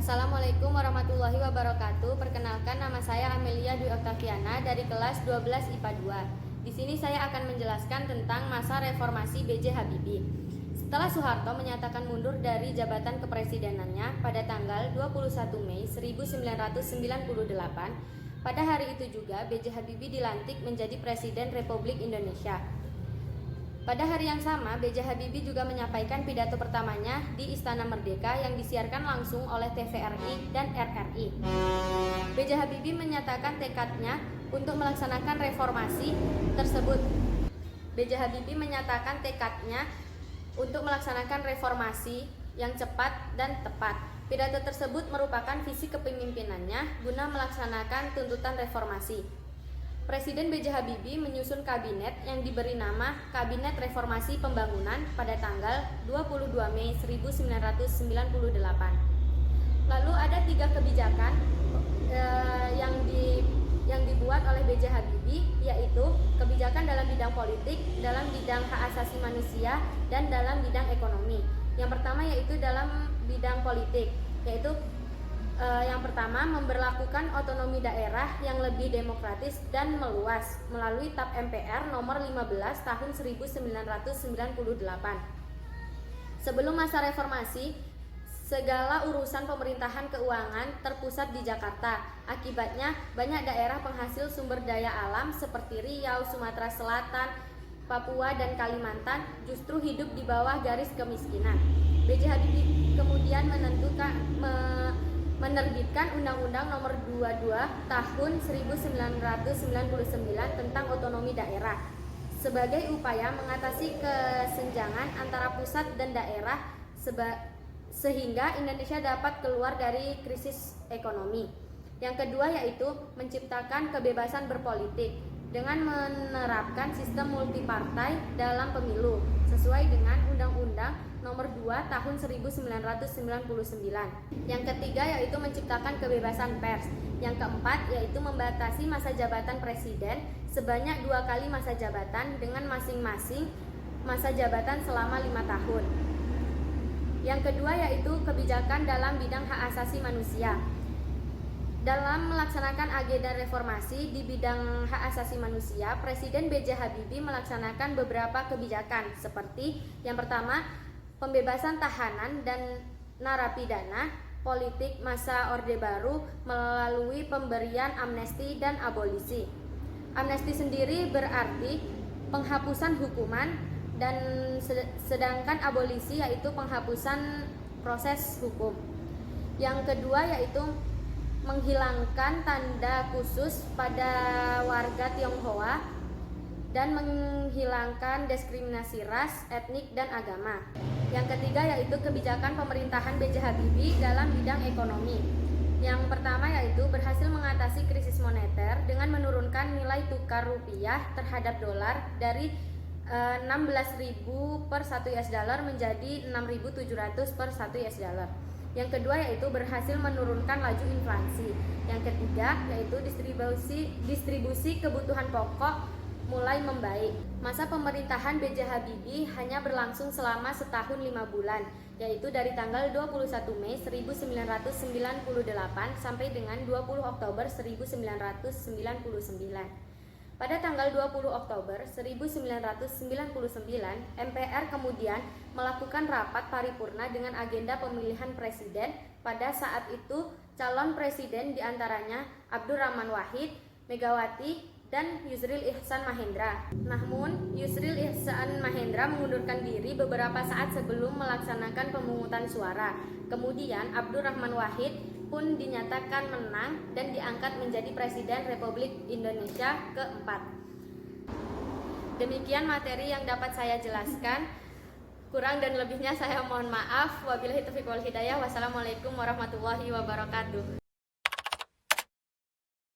Assalamualaikum warahmatullahi wabarakatuh. Perkenalkan, nama saya Amelia Dwi Oktaviana dari kelas 12 IPA 2. Di sini saya akan menjelaskan tentang masa reformasi B.J. Habibie. Setelah Soeharto menyatakan mundur dari jabatan kepresidenannya pada tanggal 21 Mei 1998, pada hari itu juga B.J. Habibie dilantik menjadi Presiden Republik Indonesia. Pada hari yang sama, B.J. Habibie juga menyampaikan pidato pertamanya di Istana Merdeka yang disiarkan langsung oleh TVRI dan RRI. B.J. Habibie menyatakan tekadnya untuk melaksanakan reformasi tersebut. B.J. Habibie menyatakan tekadnya untuk melaksanakan reformasi yang cepat dan tepat. Pidato tersebut merupakan visi kepemimpinannya guna melaksanakan tuntutan reformasi. Presiden B.J. Habibie menyusun kabinet yang diberi nama Kabinet Reformasi Pembangunan pada tanggal 22 Mei 1998. Lalu ada 3 kebijakan yang dibuat oleh B.J. Habibie, yaitu kebijakan dalam bidang politik, dalam bidang hak asasi manusia, dan dalam bidang ekonomi. Yang pertama yaitu dalam bidang politik, yaitu yang pertama, memberlakukan otonomi daerah yang lebih demokratis dan meluas melalui TAP MPR nomor 15 tahun 1998. Sebelum masa reformasi, segala urusan pemerintahan keuangan terpusat di Jakarta. Akibatnya, banyak daerah penghasil sumber daya alam seperti Riau, Sumatera Selatan, Papua, dan Kalimantan justru hidup di bawah garis kemiskinan. B.J. Habibie kemudian menerbitkan Undang-Undang Nomor 22 Tahun 1999 tentang otonomi daerah sebagai upaya mengatasi kesenjangan antara pusat dan daerah sehingga Indonesia dapat keluar dari krisis ekonomi. Yang kedua yaitu menciptakan kebebasan berpolitik dengan menerapkan sistem multipartai dalam pemilu sesuai dengan Undang-Undang Nomor 2 Tahun 1999. Yang ketiga yaitu menciptakan kebebasan pers. Yang keempat yaitu membatasi masa jabatan presiden sebanyak 2 kali masa jabatan dengan masing-masing masa jabatan selama 5 tahun. Yang kedua yaitu kebijakan dalam bidang hak asasi manusia. Dalam melaksanakan agenda reformasi di bidang hak asasi manusia, Presiden B.J. Habibie melaksanakan beberapa kebijakan seperti yang pertama, pembebasan tahanan dan narapidana politik masa Orde Baru melalui pemberian amnesti dan abolisi. Amnesti sendiri berarti penghapusan hukuman dan sedangkan abolisi yaitu penghapusan proses hukum. Yang kedua yaitu menghilangkan tanda khusus pada warga Tionghoa dan menghilangkan diskriminasi ras, etnik, dan agama. Yang ketiga yaitu kebijakan pemerintahan B.J. Habibie dalam bidang ekonomi. Yang pertama yaitu berhasil mengatasi krisis moneter dengan menurunkan nilai tukar rupiah terhadap dolar dari 16.000 per 1 US dollar menjadi 6.700 per 1 US dollar. Yang kedua yaitu berhasil menurunkan laju inflasi. Yang ketiga yaitu distribusi kebutuhan pokok mulai membaik. Masa pemerintahan B.J. Habibie hanya berlangsung selama setahun 5 bulan, yaitu dari tanggal 21 Mei 1998 sampai dengan 20 Oktober 1999. Pada tanggal 20 Oktober 1999, MPR kemudian melakukan rapat paripurna dengan agenda pemilihan presiden. Pada saat itu, calon presiden diantaranya Abdurrahman Wahid, Megawati, dan Yusril Ihsan Mahendra. Namun, Yusril Ihsan Mahendra mengundurkan diri beberapa saat sebelum melaksanakan pemungutan suara. Kemudian, Abdurrahman Wahid pun dinyatakan menang dan diangkat menjadi Presiden Republik Indonesia keempat. Demikian materi yang dapat saya jelaskan. Kurang dan lebihnya saya mohon maaf. Wabillahi taufiq wal hidayah. Wassalamualaikum warahmatullahi wabarakatuh.